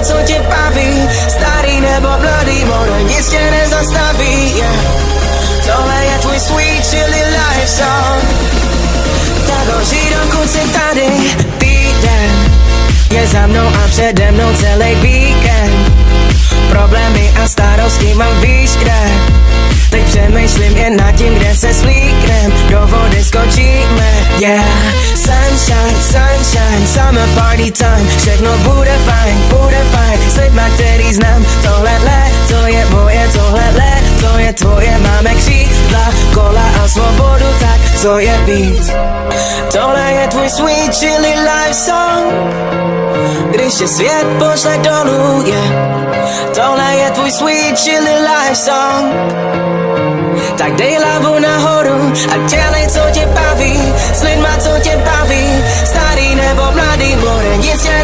co tě baví. Starý nebo mladý, more nic tě nezastaví, yeah. Tohle je tvůj sweet chili life song. Tak ho žij, dokud jsi tady. Týden je za mnou a přede mnou celý víkend. Problémy a starosti mám víš kde. Teď přemýšlím jen nad tím, kde se svlíknem. Do vody skočíme, yeah. Sunshine, sunshine, summer party time. Všechno bude fajn, s lidma, který znám. Tohle léto je moje, tohle léto je tvoje. Máme křídla, kola a svobodu, tak co je víc? Tohle je tvůj sweet chili life song. Když tě svět pošle dolů, yeah. Tohle je tvůj sweet chili life song. Tak dej hlavu nahoru a dělej, co tě baví. S lidma, co tě baví. Starý nebo mladý, more nic tě